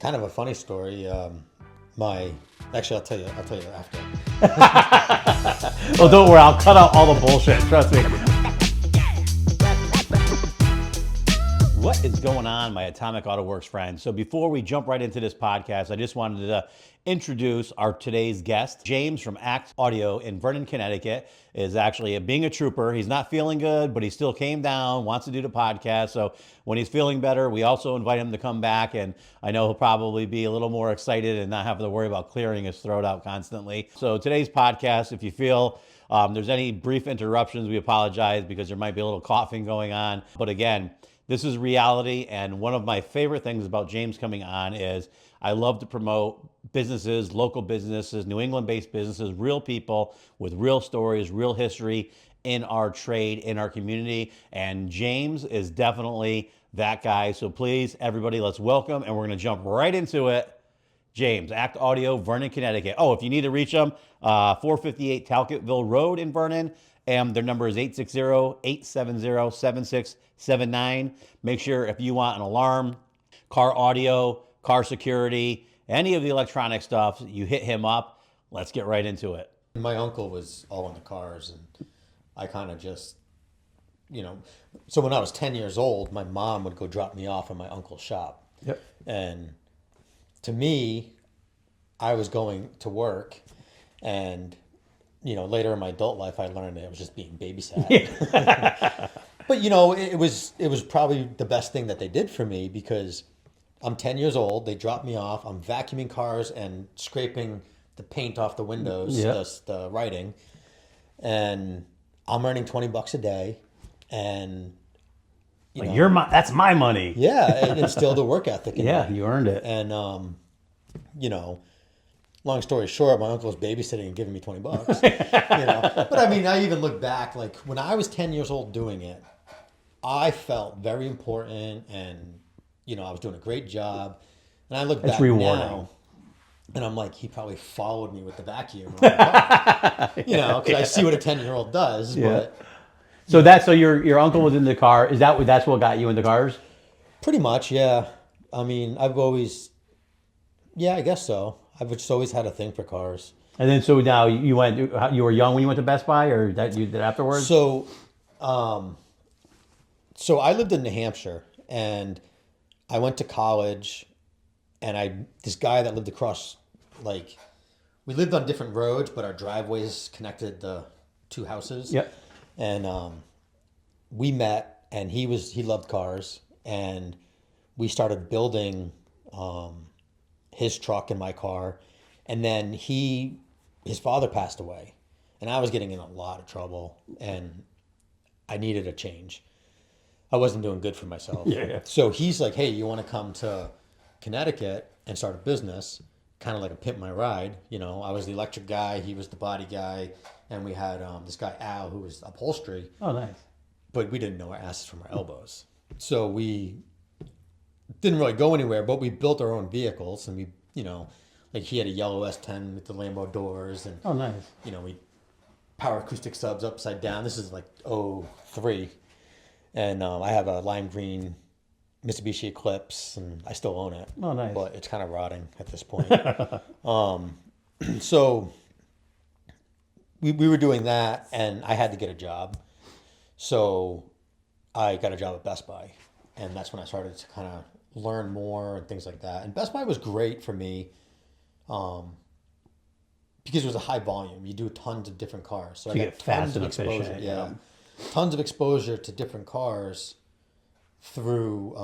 kind of a funny story. Actually, I'll tell you after. Well, don't worry. I'll cut out all the bullshit. Trust me. What is going on, my Atomic Autoworks friends? So before we jump right into this podcast, I just wanted to introduce our today's guest. James from Act Audio in Vernon, Connecticut is actually being a trooper. He's not feeling good, but he still came down, wants to do the podcast. So when he's feeling better, we also invite him to come back. And I know he'll probably be a little more excited and not have to worry about clearing his throat out constantly. So today's podcast, if you feel there's any brief interruptions, we apologize because there might be a little coughing going on. But again, this is reality, and one of my favorite things about James coming on is I love to promote businesses, local businesses, New England-based businesses, real people with real stories, real history in our trade, in our community, and James is definitely that guy. So please, everybody, let's welcome, and we're going to jump right into it. James, Act Audio, Vernon, Connecticut. Oh, if you need to reach them, 458 Talcottville Road in Vernon, and their number is 860-870-7679. Make sure if you want an alarm, car audio, car security, any of the electronic stuff, you hit him up. Let's get right into it. My uncle was all in the cars, and I kind of just, so when I was 10 years old, my mom would go drop me off in my uncle's shop. Yep. And to me, I was going to work, and later in my adult life, I learned that it was just being babysat. Yeah. But it was probably the best thing that they did for me, because I'm 10 years old. They dropped me off. I'm vacuuming cars and scraping the paint off the windows, Yeah. the writing, and I'm earning $20 a day, and that's my money. yeah, it instilled a work ethic in Yeah, me. you earned it. And long story short, my uncle was babysitting and giving me $20. But I mean, I even look back, like when I was 10 years old doing it, I felt very important, and I was doing a great job. And I look back rewarding. now, and I'm like, he probably followed me with the vacuum, because I see what a 10-year-old does. Yeah. But So your uncle was in the car. That's what got you into cars? pretty much, yeah. I mean, I guess so. I've just always had a thing for cars. And then so now you were young when you went to Best Buy, or that you did afterwards? So I lived in New Hampshire, and I went to college, and this guy that lived across, we lived on different roads, but our driveways connected the two houses. Yep. And we met, and he loved cars, and we started building his truck and my car. And then his father passed away, and I was getting in a lot of trouble, and I needed a change. I wasn't doing good for myself. Yeah. So he's like, hey, you want to come to Connecticut and start a business? Kind of like a pimp my ride. I was the electric guy, he was the body guy, and we had this guy, Al, who was Upholstery. Oh, nice. But we didn't know our asses from our elbows. So we didn't really go anywhere, but we built our own vehicles, and we, he had a yellow S10 with the Lambo doors, and Oh, nice. we power acoustic subs upside down. This is like 03. And I have a lime green Mitsubishi Eclipse, and I still own it. Oh, nice. But it's kind of rotting at this point. So we were doing that, and I had to get a job. So I got a job at Best Buy, and that's when I started to kind of learn more and things like that. And Best Buy was great for me because it was a high volume. You do tons of different cars. So I you got get fast tons of and exposure. efficient. Yeah. Tons of exposure to different cars through,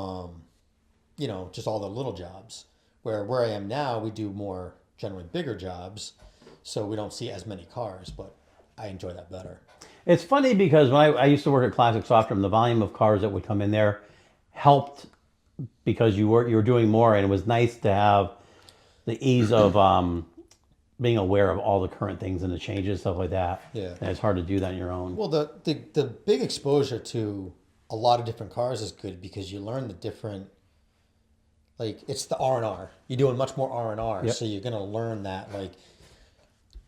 just all the little jobs. Where I am now, we do more generally bigger jobs, so we don't see as many cars, but I enjoy that better. It's funny because when I used to work at Classic Softrum, the volume of cars that would come in there helped because you were doing more, and it was nice to have the ease of being aware of all the current things and the changes, stuff like that. Yeah. And it's hard to do that on your own. Well, the big exposure to a lot of different cars is good because you learn the different, it's the R&R. You're doing much more R&R, Yep. so you're going to learn that,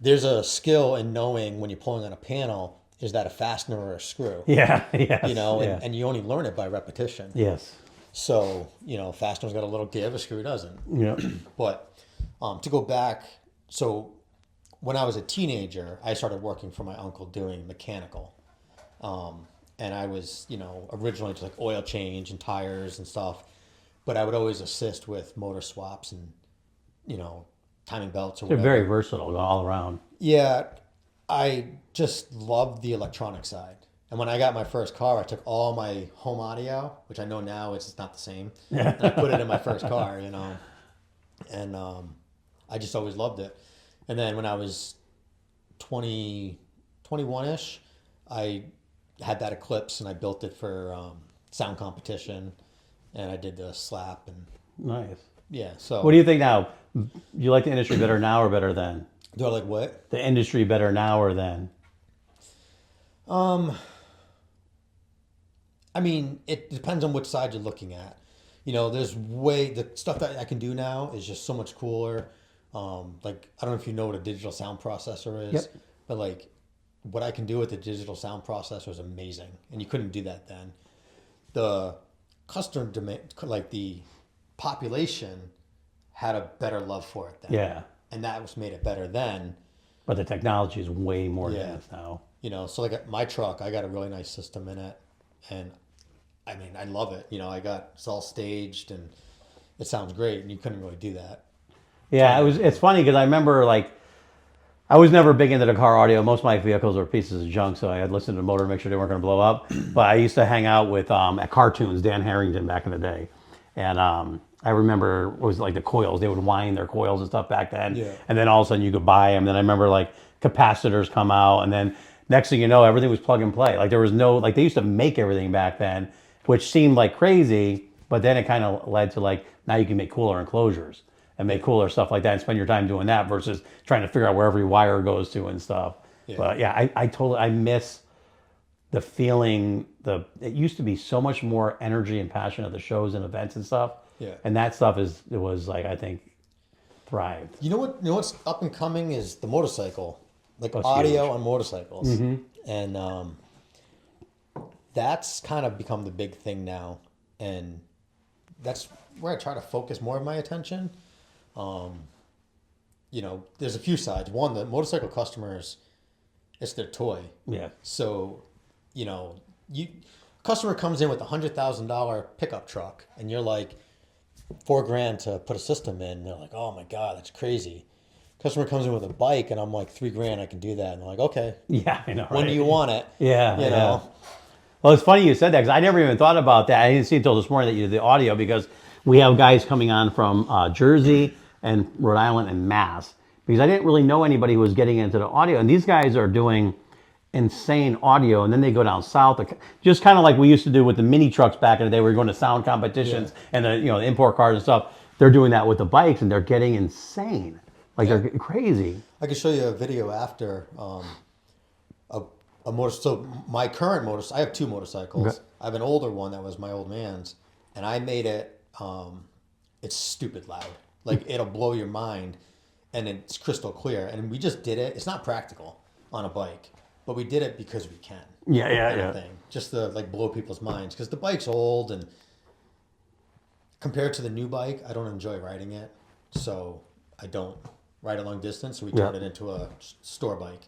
there's a skill in knowing when you're pulling on a panel, is that a fastener or a screw? Yeah, yes. And you only learn it by repetition. Yes. So, fastener's got a little give, a screw doesn't. Yeah. But to go back, so when I was a teenager, I started working for my uncle doing mechanical. And I was, originally just like oil change and tires and stuff. But I would always assist with motor swaps and, timing belts or They're whatever. very versatile all around. Yeah, I just loved the electronic side. And when I got my first car, I took all my home audio, which I know now it's not the same. And I put it in my first car, And I just always loved it. And then when I was 21-ish, I had that Eclipse and I built it for sound competition. And I did the slap and Nice. yeah. So What do you think now? Do you like the industry better now or better then? do I like what? The industry better now or then? I mean, it depends on which side you're looking at. The stuff that I can do now is just so much cooler. Like, I don't know if you know what a digital sound processor is, Yep. but like what I can do with the digital sound processor is amazing. And you couldn't do that then. The customer demand, like the population had a better love for it then. Yeah. And that was made it better then. But the technology is way more Yeah. advanced now. So like my truck, I got a really nice system in it. And I mean, I love it. It's all staged and it sounds great. And you couldn't really do that. Yeah, it's funny because I remember I was never big into the car audio. Most of my vehicles were pieces of junk, so I had listened to the motor to make sure they weren't going to blow up. But I used to hang out with at Cartoons, Dan Harrington back in the day. And I remember it was like the coils. They would wind their coils and stuff back then. Yeah. And then all of a sudden you could buy them. Then I remember capacitors come out. And then next thing you know, everything was plug and play. There was no, they used to make everything back then, which seemed like crazy. But then it kind of led to now you can make cooler enclosures and make cooler stuff like that and spend your time doing that versus trying to figure out where every wire goes to and stuff. Yeah. But yeah, I miss the feeling, it used to be so much more energy and passion at the shows and events and stuff. Yeah. And that stuff was I think thrived. What's up and coming is the motorcycle, That's audio huge. on motorcycles. And that's kind of become the big thing now. And that's where I try to focus more of my attention. There's a few sides. One, the motorcycle customers, it's their toy. Yeah. So, customer comes in with $100,000 pickup truck, and you're like, $4,000 to put a system in. And they're like, oh my God, that's crazy. Customer comes in with a bike, and I'm like, $3,000, I can do that. And they're like, okay. Yeah, I know. When do you want it? Yeah. You know. Well, it's funny you said that because I never even thought about that. I didn't see until this morning that you did the audio because we have guys coming on from Jersey and Rhode Island and Mass because I didn't really know anybody who was getting into the audio. And these guys are doing insane audio, and then they go down south, just kind of like we used to do with the mini trucks back in the day. We were going to sound competitions and the the import cars and stuff. They're doing that with the bikes, and they're getting insane. They're crazy. I can show you a video after a motor. So my current motor, I have two motorcycles. Okay. I have an older one that was my old man's, and I made it. It's stupid loud. It'll blow your mind, and it's crystal clear. And we just did it. It's not practical on a bike, but we did it because we can. Yeah. Thing. Just to blow people's minds because the bike's old, and compared to the new bike, I don't enjoy riding it, so I don't ride a long distance. So we turned it into a store bike.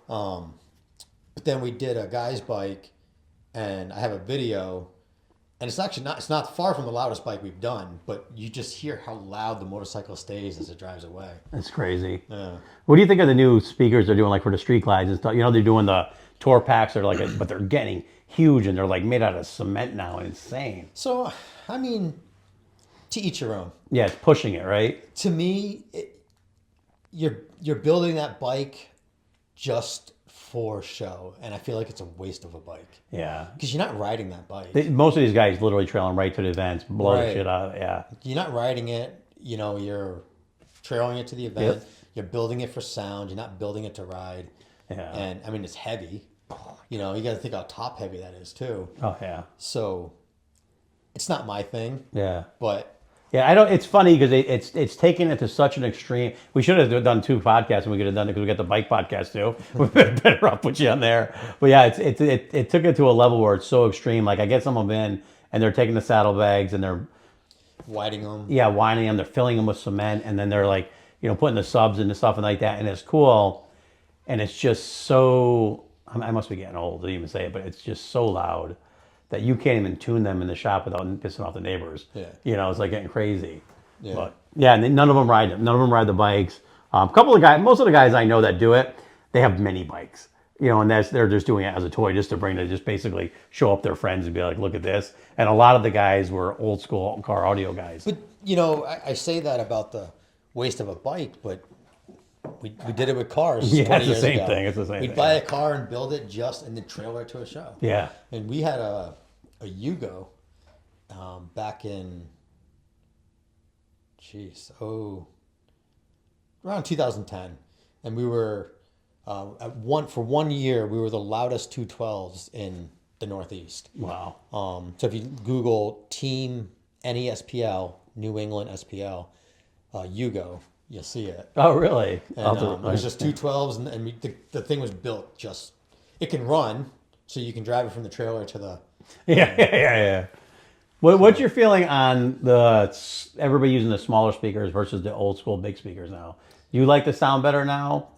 But then we did a guy's bike, and I have a video, and it's actually it's not far from the loudest bike we've done, but you just hear how loud the motorcycle stays as it drives away. That's crazy. Yeah. What do you think of the new speakers they're doing for the street glides and stuff? They're doing the tour packs. They're but they're getting huge, and they're made out of cement now and insane. So, I mean, to each your own. Yeah, it's pushing it, right? To me, you're building that bike just for show, and I feel like it's a waste of a bike. Yeah. Because you're not riding that bike. Most of these guys literally trail them right to the events, blow the shit out. Yeah. You're not riding it. You're trailing it to the event. Yep. You're building it for sound. You're not building it to ride. Yeah. And I mean, it's heavy. You got to think how top heavy that is too. Oh yeah. So it's not my thing. Yeah. But yeah, I don't. It's funny because it's taken it to such an extreme. We should have done two podcasts, and we could have done it because we got the bike podcast too. We better off put you on there. But yeah, it took it to a level where it's so extreme. I get some of them in, and they're taking the saddlebags and they're Whiting them. winding them. They're filling them with cement, and then they're like, putting the subs into stuff and like that, and it's cool, and it's just so. I must be getting old to even say it, but it's just so loud that you can't even tune them in the shop without pissing off the neighbors. Yeah. It's like getting crazy. Yeah. But and none of them ride them. None of them ride the bikes. A couple of guys, most of the guys I know that do it, they have mini bikes. And they're just doing it as a toy, just to bring to just basically show up their friends and be like, look at this. And a lot of the guys were old school car audio guys. But I say that about the waste of a bike, but we did it with cars. Yeah, 20 it's the years same ago. thing. It's the same We'd thing. buy a car and build it and then trailer it to a show. Yeah. And we had a Yugo back in, around 2010, and we were for 1 year we were the loudest 212s in the Northeast. Wow. So if you Google Team NESPL, New England SPL, Yugo, you'll see it. Oh, really? And, it was just 212s, and the thing was built it can run, so you can drive it from the trailer to the. Yeah. What's your feeling on everybody using the smaller speakers versus the old school big speakers now? You like the sound better now?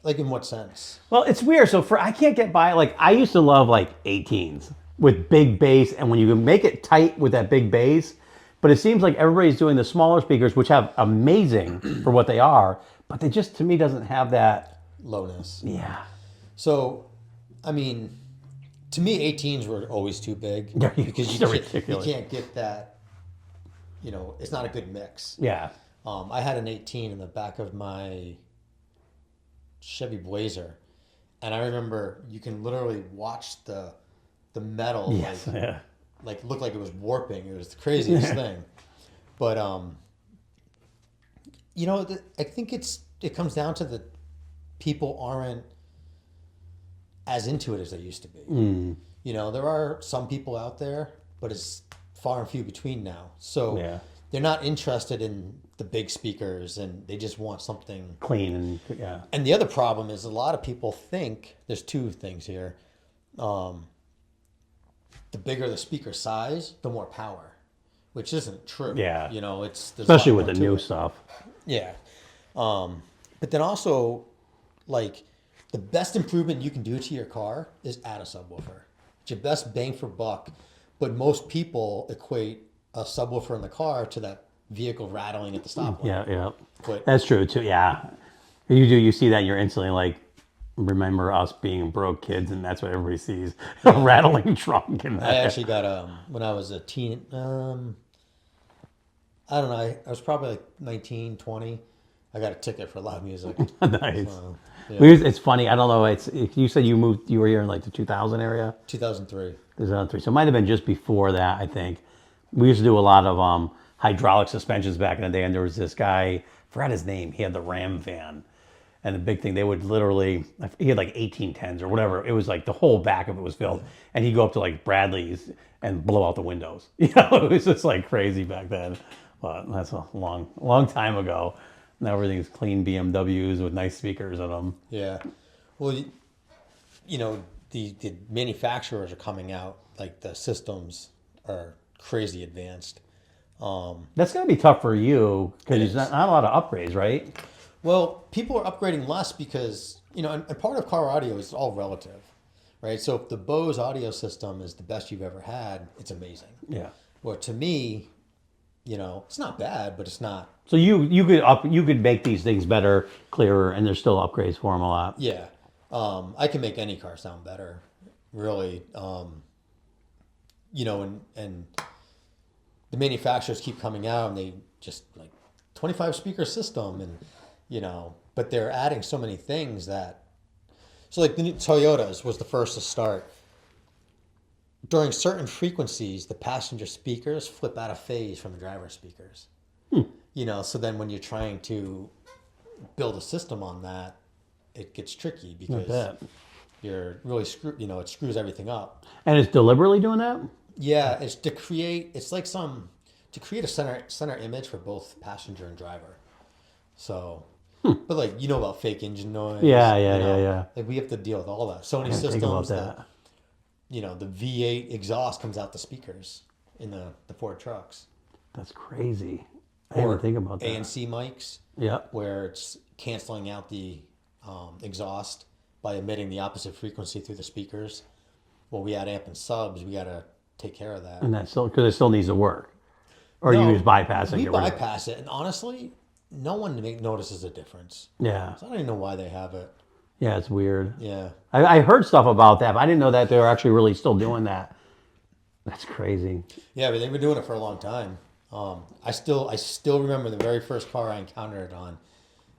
Like in what sense? Well, it's weird. So I can't get by. Like I used to love like 18s with big bass, and when you can make it tight with that big bass. But it seems like everybody's doing the smaller speakers, which have amazing for what they are, but they just to me doesn't have that lowness. Yeah. So, I mean, to me, 18s were always too big because you can't get that. It's not a good mix. Yeah. I had an 18 in the back of my Chevy Blazer, and I remember you can literally watch the metal like looked like it was warping. It was the craziest thing. But I think it comes down to the people aren't as into it as they used to be. There are some people out there, but it's far and few between now. So they're not interested in the big speakers, and they just want something clean And the other problem is a lot of people think there's two things here. The bigger the speaker size, the more power, which isn't true. Yeah. There's especially with the new stuff. Yeah. But then also, like, the best improvement you can do to your car is add a subwoofer. It's your best bang for buck. But most people equate a subwoofer in the car to that vehicle rattling at the stoplight. Yeah. But that's true too. Yeah. You see that, and you're instantly like, remember us being broke kids, and that's what everybody sees, a rattling trunk. I actually got when I was a teen, I don't know, I was probably like 19, 20. I got a ticket for loud music. Nice. Yeah. It's funny. I don't know. You said you were here in like the 2000 area. 2003. 2003. So it might have been just before that. I think we used to do a lot of hydraulic suspensions back in the day, and there was this guy, I forgot his name. He had the Ram van. And the big thing, they would literally, he had like 1810s or whatever. It was like the whole back of it was filled. And he'd go up to like Bradley's and blow out the windows. It was just like crazy back then. But that's a long time ago. Now everything's clean BMWs with nice speakers in them. Yeah. Well, the manufacturers are coming out, like the systems are crazy advanced. That's going to be tough for you because there's not a lot of upgrades, right? Well, people are upgrading less because, and part of car audio is all relative, right? So if the Bose audio system is the best you've ever had, it's amazing. Yeah. Well, to me, it's not bad, but it's not. So you could make these things better, clearer, and there's still upgrades for them a lot. Yeah. I can make any car sound better, really. And the manufacturers keep coming out and they just like 25 speaker system and, but they're adding so many things that, so like the new Toyotas was the first to start. During certain frequencies, the passenger speakers flip out of phase from the driver speakers. So then when you're trying to build a system on that, it gets tricky because you're really it screws everything up. And it's deliberately doing that? Yeah, it's to create a center image for both passenger and driver. So, but like, about fake engine noise. Yeah. Like we have to deal with all that. Sony systems, that. the V8 exhaust comes out the speakers in the Ford trucks. That's crazy. I didn't even think about that. ANC mics, where it's canceling out the exhaust by emitting the opposite frequency through the speakers. Well, we add amp and subs, we got to take care of that. And that's still, because it still needs to work. Or No, you just bypass it. We bypass it, and honestly, no one notices a difference. Yeah. So I don't even know why they have it. Yeah, it's weird. Yeah. I heard stuff about that, but I didn't know that they were actually really still doing that. That's crazy. Yeah, but they've been doing it for a long time. I still remember the very first car I encountered it on,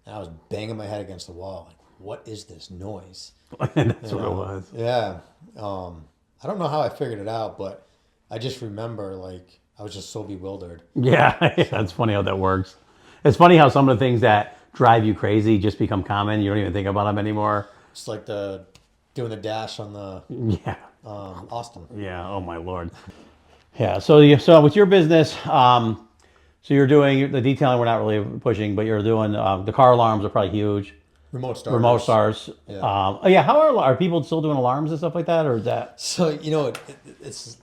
and I was banging my head against the wall. Like, what is this noise? That's what it was. Yeah. I don't know how I figured it out, but I just remember, like, I was just so bewildered. Yeah, it's funny how that works. It's funny how some of the things that drive you crazy just become common. You don't even think about them anymore. It's like doing the dash on the Austin. Yeah. Oh my Lord. Yeah. So with your business, so you're doing the detailing. We're not really pushing, but you're doing the car alarms are probably huge. Remote starters. Remote starts. Yeah. How are people still doing alarms and stuff like that, or is that? So it's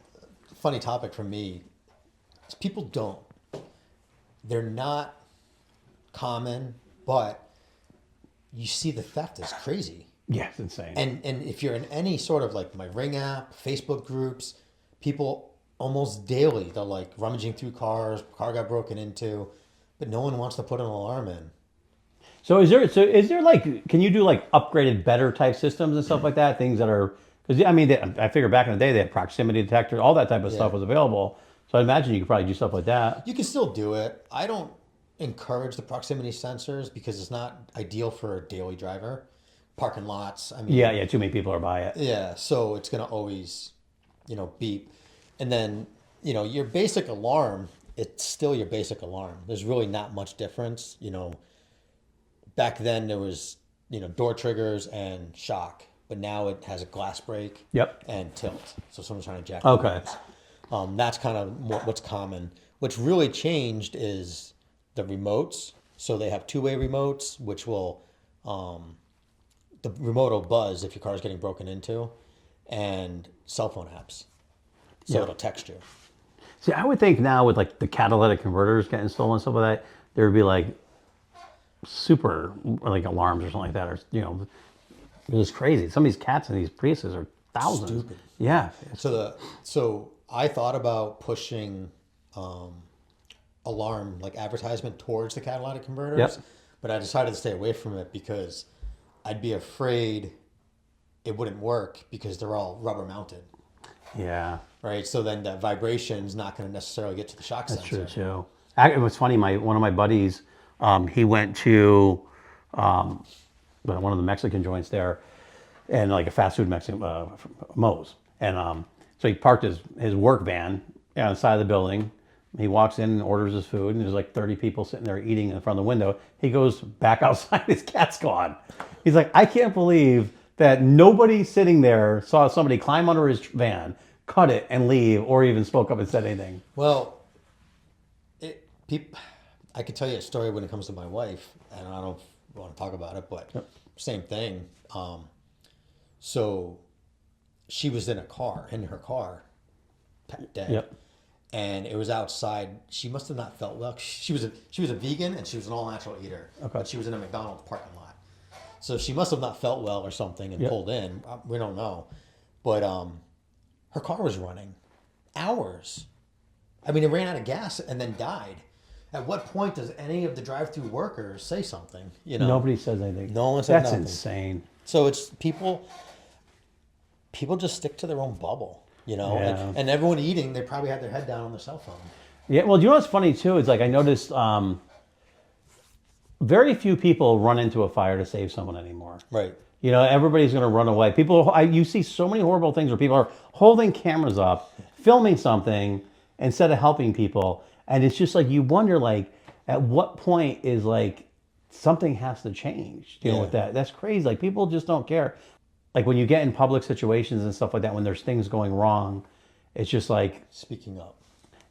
a funny topic for me. People they're not common, but you see the theft is crazy. Yeah, it's insane. And if you're in any sort of like my Ring app, Facebook groups, people almost daily, they're like rummaging through cars, car got broken into, but no one wants to put an alarm in. So is there like, can you do like upgraded better type systems and stuff like that? Things that are, because I mean, I figure back in the day they had proximity detectors, all that type of stuff was available. So I imagine you could probably do stuff like that. You can still do it. I don't encourage the proximity sensors because it's not ideal for a daily driver. Parking lots. I mean, Yeah, too many people are by it. Yeah, so it's gonna always, beep, and then your basic alarm. It's still your basic alarm. There's really not much difference. Back then there was door triggers and shock, but now it has a glass break. Yep. And tilt. So someone's trying to jack. Okay. That's kind of what's common. What's really changed is the remotes. So they have two-way remotes, which will, the remote will buzz if your car is getting broken into, and cell phone apps. So it'll text you. See, I would think now with like the catalytic converters getting stolen and stuff like that, there would be like super like alarms or something like that, or it's crazy. Some of these cats in these Priuses are thousands. Stupid. Yeah. So I thought about pushing alarm like advertisement towards the catalytic converters, but I decided to stay away from it because I'd be afraid it wouldn't work because they're all rubber mounted. Yeah. Right. So then that vibration's not going to necessarily get to the shock sensor. That's true too. It was funny. One of my buddies, he went to one of the Mexican joints there, and like a fast food Mexican Moe's, and so he parked his work van on the side of the building. He walks in and orders his food, and there's like 30 people sitting there eating in front of the window. He goes back outside, his cat's gone. He's like, I can't believe that nobody sitting there saw somebody climb under his van, cut it, and leave, or even spoke up and said anything. Well, I could tell you a story when it comes to my wife, and I don't want to talk about it, but same thing. So she was in her car, dead. Yep. And it was outside. She must have not felt well. She was a vegan and she was an all natural eater. Okay. But she was in a McDonald's parking lot, so she must have not felt well or something and pulled in. We don't know, but her car was running hours. I mean, it ran out of gas and then died. At what point does any of the drive-through workers say something? Nobody says anything. No one says nothing. That's insane. So it's people just stick to their own bubble. And everyone eating, they probably had their head down on their cell phone. Yeah, well, do you know what's funny too? It's like I noticed very few people run into a fire to save someone anymore. Right. Everybody's going to run away. You see so many horrible things where people are holding cameras up, filming something instead of helping people, and it's just like you wonder, like, at what point is like something has to change? With that, that's crazy. Like people just don't care. Like when you get in public situations and stuff like that, when there's things going wrong, it's just like speaking up.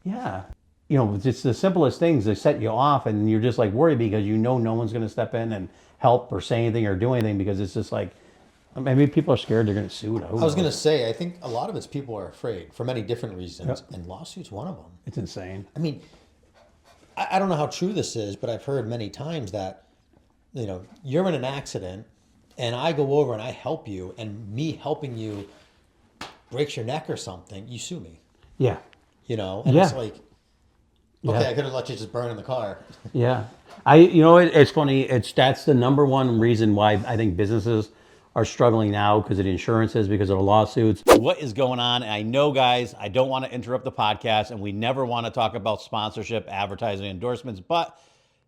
Yeah. It's the simplest things that set you off, and you're just like worried because no one's going to step in and help or say anything or do anything because it's just like, Maybe people are scared they're going to sue. I was going to say, I think a lot of it's people are afraid for many different reasons, and lawsuits one of them. It's insane. I mean, I don't know how true this is, but I've heard many times that, you're in an accident and I go over and I help you, and me helping you breaks your neck or something, you sue me. Yeah. And it's like, okay, I could have let you just burn in the car. Yeah. It's funny. That's the number one reason why I think businesses are struggling now, because of the insurances, because of the lawsuits. What is going on? And I know, guys, I don't want to interrupt the podcast, and we never want to talk about sponsorship, advertising, endorsements, but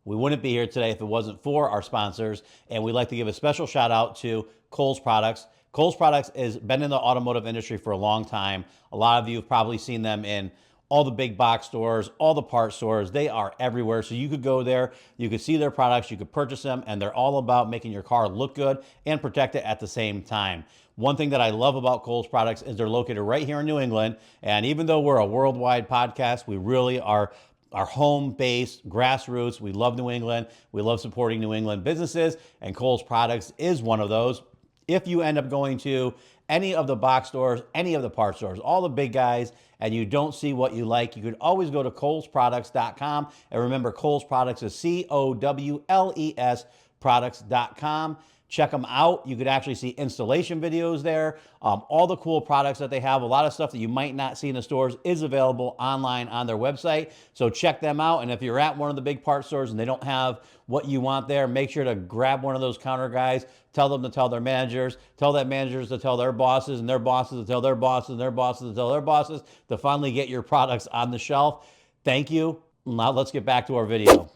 we wouldn't be here today if it wasn't for our sponsors. And we'd like to give a special shout out to Kohl's Products. Kohl's Products has been in the automotive industry for a long time. A lot of you have probably seen them in all the big box stores, all the part stores. They are everywhere. So you could go there, you could see their products, you could purchase them, and they're all about making your car look good and protect it at the same time. One thing that I love about Kohl's Products is they're located right here in New England. And even though we're a worldwide podcast, we really are home-based, grassroots. We love New England. We love supporting New England businesses, and Kohl's Products is one of those. If you end up going to any of the box stores, any of the part stores, all the big guys, and you don't see what you like, you could always go to KohlsProducts.com. And remember, Kohl's Products is COWLES products.com. Check them out. You could actually see installation videos there. All the cool products that they have, a lot of stuff that you might not see in the stores is available online on their website. So check them out. And if you're at one of the big part stores and they don't have what you want there, make sure to grab one of those counter guys. Tell them to tell their managers. Tell that managers to tell their bosses, and their bosses to tell their bosses, and their bosses to tell their bosses, to finally get your products on the shelf. Thank you. Now let's get back to our video.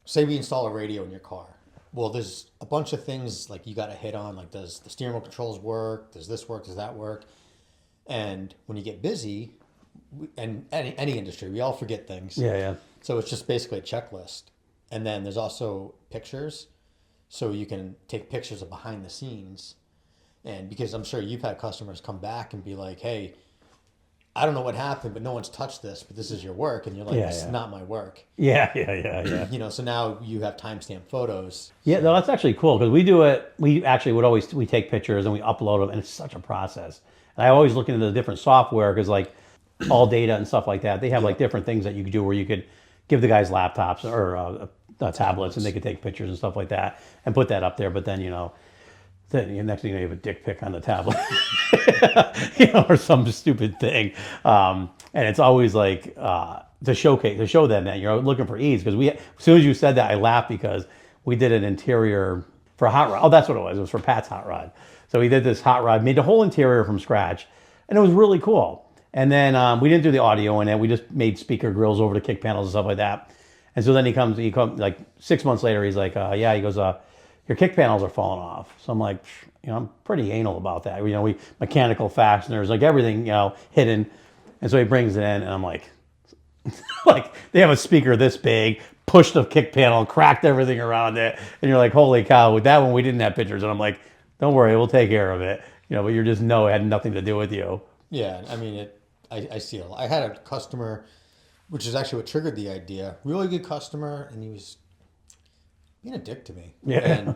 Say we install a radio in your car. Well, there's a bunch of things like you got to hit on, like does the steering wheel controls work? Does this work? Does that work? And when you get busy, and any industry, we all forget things. Yeah. So it's just basically a checklist. And then there's also pictures. So you can take pictures of behind the scenes. And because I'm sure you've had customers come back and be like, hey, I don't know what happened, but no one's touched this, but this is your work. And you're like, it's not my work. Yeah. So now you have timestamp photos. Yeah, no, that's actually cool, because we do it. We actually we take pictures and we upload them, and it's such a process. And I always look into the different software, because like all data and stuff like that, they have like different things that you could do where you could give the guys laptops or tablets, and they could take pictures and stuff like that and put that up there. But then, then next thing you have a dick pic on the tablet, or some stupid thing. And it's always like to show them that you're looking for ease. Because as soon as you said that, I laughed, because we did an interior for a hot rod. Oh, that's what it was. It was for Pat's hot rod. So we did this hot rod, made the whole interior from scratch, and it was really cool. And then we didn't do the audio in it. We just made speaker grills over the kick panels and stuff like that. And so then he comes like 6 months later, he's like, he goes, your kick panels are falling off. So I'm like, I'm pretty anal about that. We mechanical fasteners, like everything, hidden. And so he brings it in, and I'm like, like they have a speaker this big, pushed the kick panel, cracked everything around it. And you're like, holy cow, with that one, we didn't have pictures. And I'm like, don't worry, we'll take care of it. But you just know it had nothing to do with you. Yeah. I mean, I see a lot. I had a customer, which is actually what triggered the idea. Really good customer, and he was being a dick to me. Yeah. And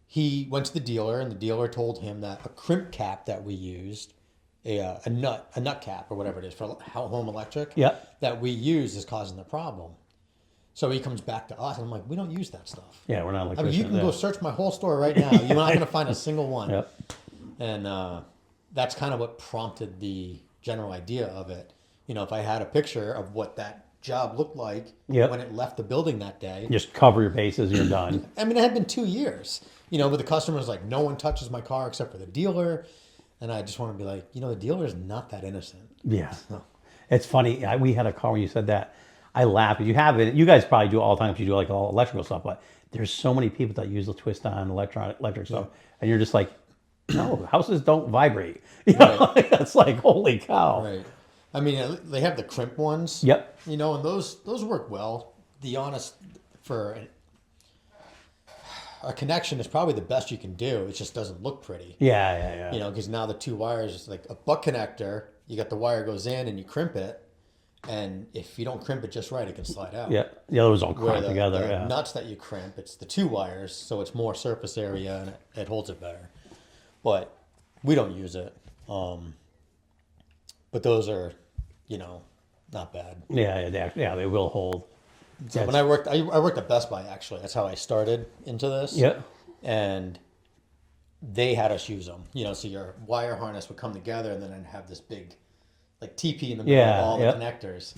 he went to the dealer, and the dealer told him that a crimp cap that we used, a nut cap or whatever it is for home electric, that we use is causing the problem. So he comes back to us, and I'm like, we don't use that stuff. Yeah, we're not like. I mean, you can go search my whole store right now. You're not going to find a single one. Yep. And that's kind of what prompted the general idea of it. If I had a picture of what that job looked like when it left the building that day. Just cover your bases, you're done. I mean, it had been 2 years, but the customer was like, no one touches my car except for the dealer. And I just want to be like, the dealer is not that innocent. Yeah. So. It's funny. We had a car when you said that. I laughed. You have it. You guys probably do it all the time, because you do like all electrical stuff, but there's so many people that use the twist on electric stuff. And you're just like, no, houses don't vibrate. It's like, holy cow. Right. I mean, they have the crimp ones. Yep. And those work well. For a connection is probably the best you can do. It just doesn't look pretty. Yeah. Because now the two wires is like a butt connector. You got the wire goes in and you crimp it. And if you don't crimp it just right, it can slide out. Yeah. The others all crimp together. Nuts that you crimp, it's the two wires. So it's more surface area and it holds it better. but we don't use it. But those are, not bad. Yeah, they will hold. So when I worked at Best Buy, actually. That's how I started into this. Yeah. And they had us use them. So your wire harness would come together and then I'd have this big, like, TP in the middle of all the connectors.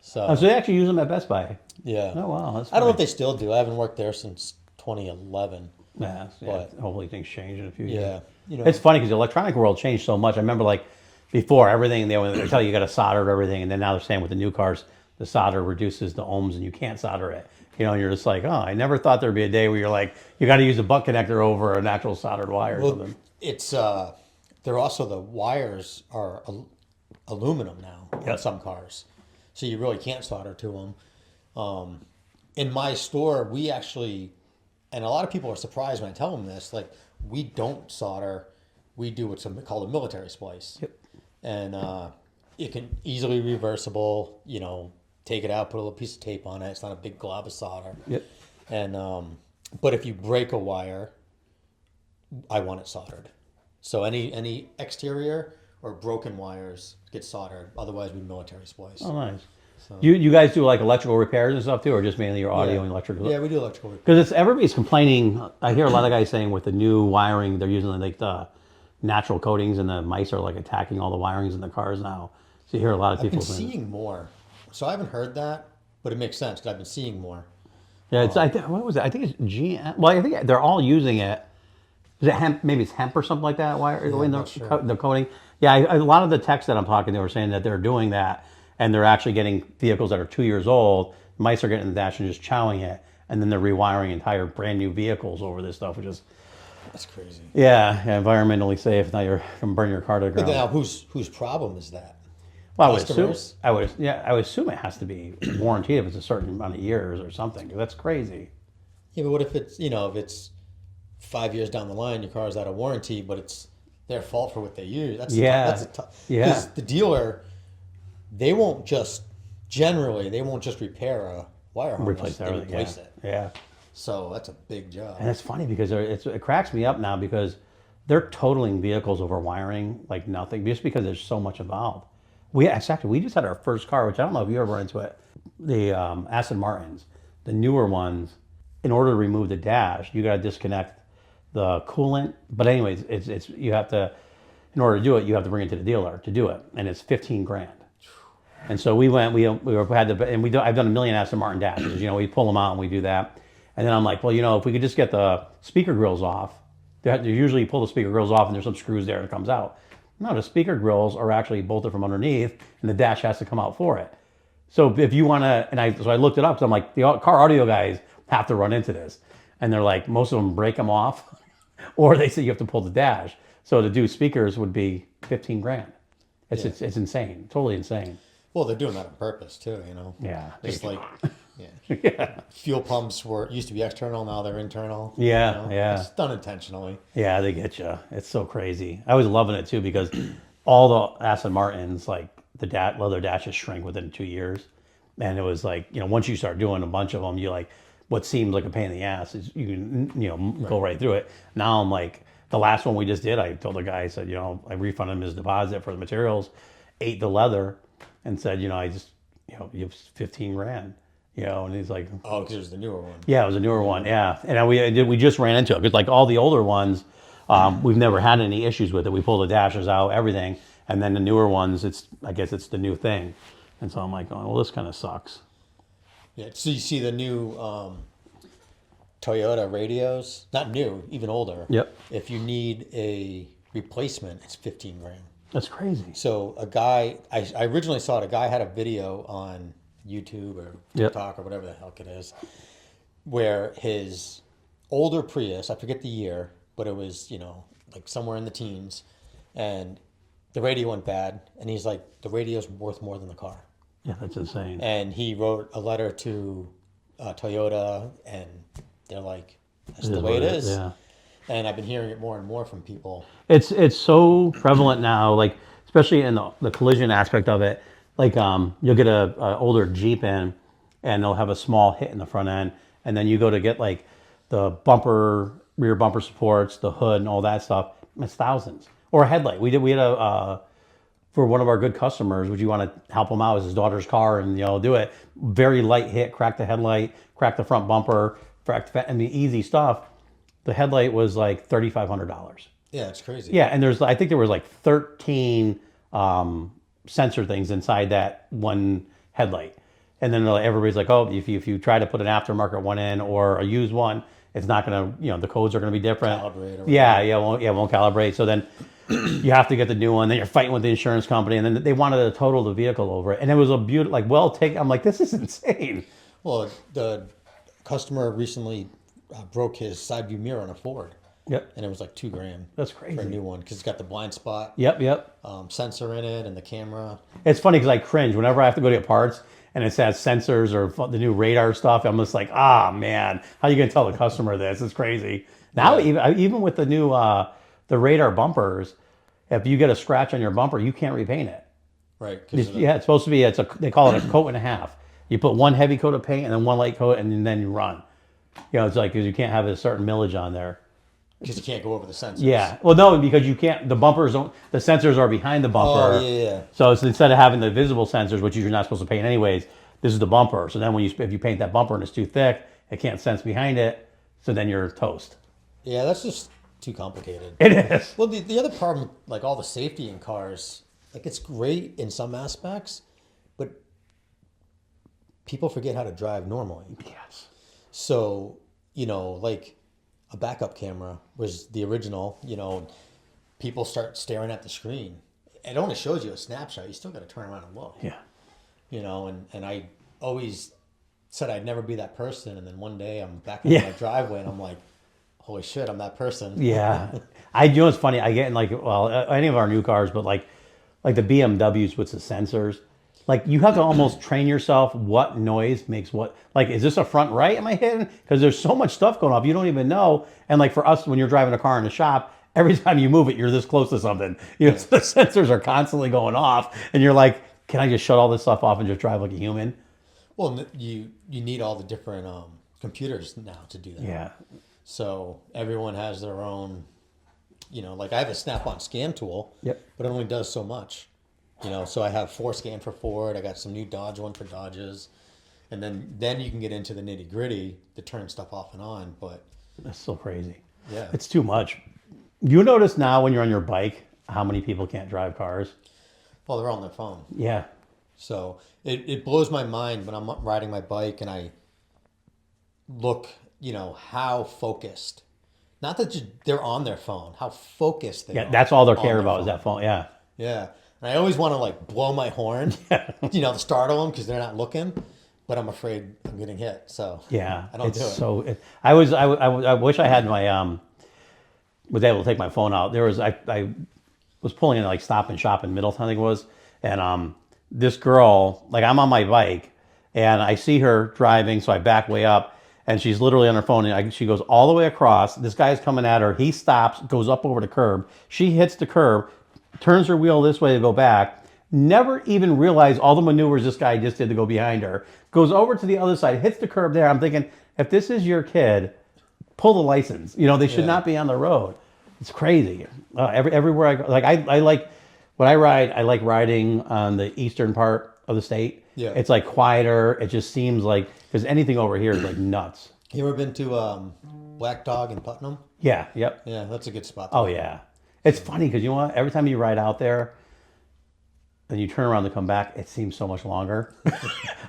So they actually use them at Best Buy. Yeah. Oh, wow. That's I don't know if they still do. I haven't worked there since 2011. Yeah. But hopefully things change in a few years. Yeah. It's funny because the electronic world changed so much. I remember, like, before everything, they tell you got to solder everything, and then now they're saying with the new cars, the solder reduces the ohms and you can't solder it. And you're just like, oh, I never thought there'd be a day where you're like, you got to use a butt connector over an actual soldered wire or something. It's they're also, the wires are aluminum now in some cars, so you really can't solder to them. In my store, we actually, and a lot of people are surprised when I tell them this, like, we don't solder. We do what's called a military splice. Yep. And it can easily reversible, take it out, put a little piece of tape on it. It's not a big glob of solder. Yep. And but if you break a wire, I want it soldered. So any exterior or broken wires get soldered. Otherwise, we military splice. Oh, nice. So. You guys do, like, electrical repairs and stuff too, or just mainly your audio and electrical? Yeah, we do electrical repairs. Because everybody's complaining. I hear a lot of guys saying with the new wiring, they're using, like, the natural coatings, and the mice are, like, attacking all the wirings in the cars now. So you hear a lot of people I've been seeing more. So I haven't heard that, but it makes sense because I've been seeing more. Yeah, it's what was it? I think it's GM. Well, I think they're all using it. Is it hemp? Maybe it's hemp or something like that. Wire, the coating. Yeah, a lot of the techs that I'm talking, they were saying that they're doing that, and they're actually getting vehicles that are 2 years old. Mice are getting in the dash and just chowing it, and then they're rewiring entire brand new vehicles over this stuff, which is. That's crazy. Yeah, environmentally safe. Now you're going to burn your car to the ground. But now, whose problem is that? Well, I would assume it has to be warranted if it's a certain amount of years or something. That's crazy. Yeah, but what if it's if it's 5 years down the line, your car's out of warranty, but it's their fault for what they use? That's tough. Because the dealer, they won't just repair a wire harness. Replace it. Yeah. So that's a big job. And it's funny because it cracks me up now because they're totaling vehicles over wiring like nothing, just because there's so much involved. We just had our first car, which I don't know if you ever run into it, the Aston Martins, the newer ones. In order to remove the dash, you got to disconnect the coolant. But anyways, it's you have to, in order to do it, you have to bring it to the dealer to do it, and it's $15,000. And so we went, I've done a million Aston Martin dashes. We pull them out and we do that. And then I'm like, well, if we could just get the speaker grills off, usually you pull the speaker grills off and there's some screws there and it comes out. No, the speaker grills are actually bolted from underneath and the dash has to come out for it. So if you want to, so I looked it up because I'm like, the car audio guys have to run into this. And they're like, most of them break them off or they say you have to pull the dash. So to do speakers would be $15,000. It's insane, totally insane. Well, they're doing that on purpose too, Yeah. Just like, yeah. Yeah. Fuel pumps used to be external, now they're internal. Yeah, yeah. It's done intentionally. Yeah, they get you. It's so crazy. I was loving it too because all the Aston Martins, like the leather dashes shrink within 2 years. And it was like, once you start doing a bunch of them, you like, what seemed like a pain in the ass is you can, go right through it. Now I'm like, the last one we just did, I told the guy, I said, I refunded him his deposit for the materials, ate the leather, and said, I just, you have $15,000, and he's like, oh, because it was the newer one. Yeah, it was a newer one. Yeah, and we just ran into it because like all the older ones, we've never had any issues with it. We pull the dashers out, everything, and then the newer ones, I guess it's the new thing, and so I'm like, oh, well, this kind of sucks. Yeah. So you see the new Toyota radios, not new, even older. Yep. If you need a replacement, it's $15,000. That's crazy. So a guy, I originally saw it. A guy had a video on YouTube or TikTok or whatever the heck it is, where his older Prius, I forget the year, but it was, like somewhere in the teens, and the radio went bad, and he's like, the radio's worth more than the car. Yeah, that's insane. And he wrote a letter to Toyota, and they're like, that's the way it is. Yeah. And I've been hearing it more and more from people. It's so prevalent now, like especially in the collision aspect of it. Like you'll get a older Jeep in, and they'll have a small hit in the front end, and then you go to get like the rear bumper supports, the hood, and all that stuff. It's thousands. Or a headlight. We had a for one of our good customers, would you want to help him out? It was his daughter's car, and do it. Very light hit, cracked the headlight, cracked the front bumper, easy stuff. The headlight was like $3,500. Yeah, it's crazy. Yeah, and I think there was like 13 sensor things inside that one headlight. And then everybody's like, oh, if you try to put an aftermarket one in or a used one, it's not going to, the codes are going to be different. Calibrate or won't calibrate. So then you have to get the new one. Then you're fighting with the insurance company, and then they wanted to total the vehicle over it. And it was a beautiful, well taken. I'm like, this is insane. Well, the customer recently broke his side view mirror on a Ford. Yep. And it was like $2,000. That's crazy. For a new one because it's got the blind spot. Yep. Sensor in it and the camera. It's funny because I cringe whenever I have to go to get parts and it says sensors or the new radar stuff. I'm just like, man, how are you going to tell the customer this? It's crazy. Now, even with the new the radar bumpers, if you get a scratch on your bumper, you can't repaint it. Right. It's supposed to be. They call it a coat and a half. You put one heavy coat of paint and then one light coat, and then you run. It's like because you can't have a certain millage on there. Because you can't go over the sensors. Yeah. Well, no, because you can't. The bumpers don't. The sensors are behind the bumper. Oh, yeah. So instead of having the visible sensors, which you're not supposed to paint anyways, this is the bumper. So then if you paint that bumper and it's too thick, it can't sense behind it. So then you're toast. Yeah, that's just too complicated. It is. Well, the other problem, like all the safety in cars, like it's great in some aspects, but people forget how to drive normally. Yes. So, like a backup camera was the original, people start staring at the screen. It only shows you a snapshot. You still got to turn around and look. Yeah. And I always said I'd never be that person. And then one day I'm back in my driveway and I'm like, holy shit, I'm that person. Yeah. It's funny. I get in any of our new cars, but like the BMWs with the sensors, like you have to almost train yourself what noise makes what. Like, is this a front right? Am I hitting? Because there's so much stuff going off. You don't even know. And like for us, when you're driving a car in the shop, every time you move it, you're this close to something. So the sensors are constantly going off, and you're like, can I just shut all this stuff off and just drive like a human? Well, you need all the different computers now to do that. Yeah. So everyone has their own, like I have a Snap-on scan tool, Yep. but it only does so much. So I have ForeScan for Ford. I got some new Dodge one for Dodges. And then you can get into the nitty gritty to turn stuff off and on. But That's so crazy. yeah, It's too much. You notice now when you're on your bike how many people can't drive cars? well, they're on their phone. Yeah. So it blows my mind when I'm riding my bike and I look, how focused. Not that they're on their phone, how focused they are. Yeah, that's all they on care their about is phone. that phone. Yeah. Yeah. And I always want to like blow my horn, to startle them because they're not looking, but I'm afraid I'm getting hit. So Yeah. I don't do it. So I wish I had my was able to take my phone out. I was pulling in like Stop and Shop in Middletown, I think it was, and this girl, like I'm on my bike, and I see her driving, so I back way up, and she's literally on her phone, and she goes all the way across. This guy's coming at her. He stops, goes up over the curb. She hits the curb, turns her wheel this way to go back. Never even realized all the maneuvers this guy just did to go behind her. Goes over to the other side, hits the curb there. I'm thinking, if this is your kid, pull the license. They should not be on the road. It's crazy. Everywhere I go, like I like when I ride. I like riding on the eastern part of the state. Yeah. It's like quieter. It just seems like because anything over here is like nuts. You ever been to Black Dog in Putnam? Yeah. Yep. Yeah, that's a good spot. Oh yeah. It's funny because you know what? Every time you ride out there, and you turn around to come back, it seems so much longer.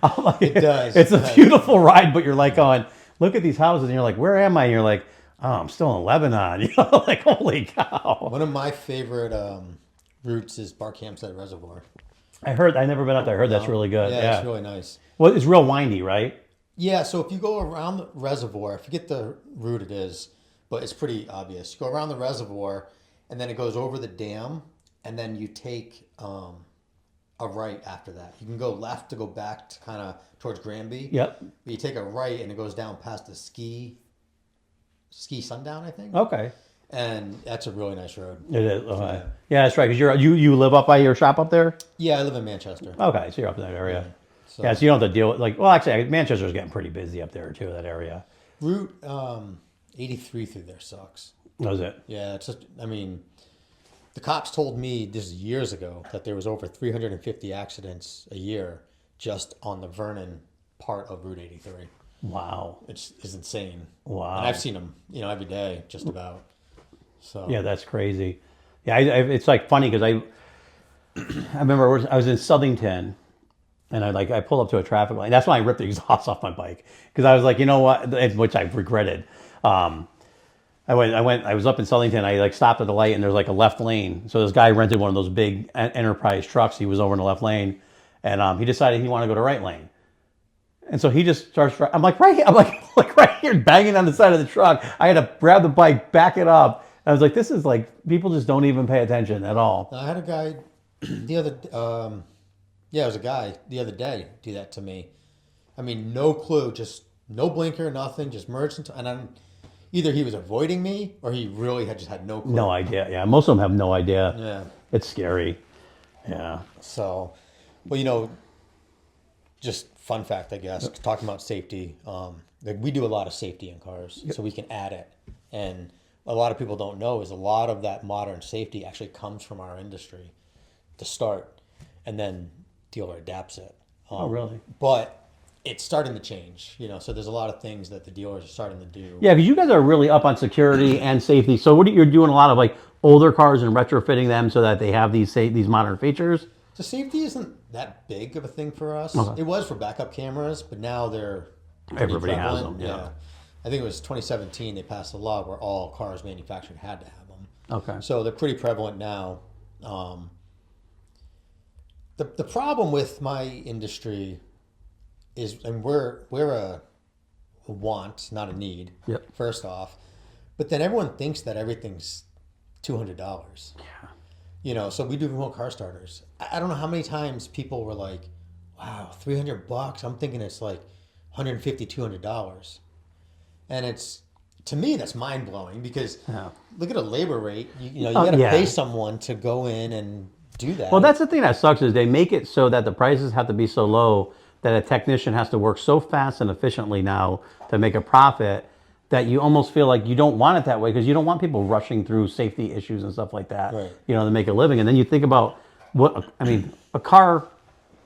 I'm like, It does. It's a beautiful ride, but you're like going, look at these houses, and you're like, where am I? And you're like, oh, I'm still in Lebanon. Like, holy cow. One of my favorite routes is Barkhamsted Reservoir. I never been up there. I heard that's really good. Yeah, it's really nice. Well, it's real windy, right? Yeah, so if you go around the reservoir, I forget the route it is, but it's pretty obvious. You go around the reservoir, and then it goes over the dam, and then you take a right after that. You can go left to go back to kind of towards Granby. Yep. But you take a right, and it goes down past the ski sundown, I think. Okay. And that's a really nice road. It is. Okay. Yeah, that's right. Because you live up by your shop up there? Yeah, I live in Manchester. Okay, so you're up in that area. So, Yeah, so you don't have to deal with, actually, Manchester's getting pretty busy up there, too, that area. Route 83 through there sucks. Was it? Yeah, it's just, I mean, the cops told me this is years ago that there was over 350 accidents a year just on the Vernon part of Route 83. Wow. It's insane. Wow. And I've seen them, every day, just about. So Yeah, that's crazy. Yeah, it's like funny because I remember I was in Southington, and I pull up to a traffic light. That's when I ripped the exhaust off my bike because I was like, you know what, which I regretted. I was up in Southington. I stopped at the light, and there's like a left lane. So this guy rented one of those big Enterprise trucks. He was over in the left lane, and he decided he wanted to go to right lane. And so he just starts. I'm like right here. I'm like right here, banging on the side of the truck. I had to grab the bike, back it up. I was like, this is like people just don't even pay attention at all. I had a guy it was a guy the other day do that to me. I mean, no clue, just no blinker, nothing, just merged into, and either he was avoiding me or he really had no clue. No idea. Yeah, most of them have no idea. Yeah. It's scary. Yeah. So, well, just fun fact, I guess, talking about safety. We do a lot of safety in cars, so we can add it. And a lot of people don't know is a lot of that modern safety actually comes from our industry to start, and then dealer adapts it. Oh, really? But it's starting to change, so there's a lot of things that the dealers are starting to do. Yeah, because you guys are really up on security and safety. So you're doing a lot of like older cars and retrofitting them so that they have these modern features. So safety isn't that big of a thing for us. Okay. It was for backup cameras, but now they're pretty Everybody has prevalent. them, yeah. I think it was 2017 they passed a law where all cars manufactured had to have them. Okay. So they're pretty prevalent now. The problem with my industry is, and we're a want, not a need. Yep. First off, but then everyone thinks that everything's $200. Yeah. So we do remote car starters. I don't know how many times people were like, "Wow, $300." I'm thinking it's like $150, $200, and to me that's mind blowing because look at a labor rate. You got to pay someone to go in and do that. Well, that's the thing that sucks is they make it so that the prices have to be so low that a technician has to work so fast and efficiently now to make a profit that you almost feel like you don't want it that way because you don't want people rushing through safety issues and stuff like that, Right. To make a living. And then you think about a car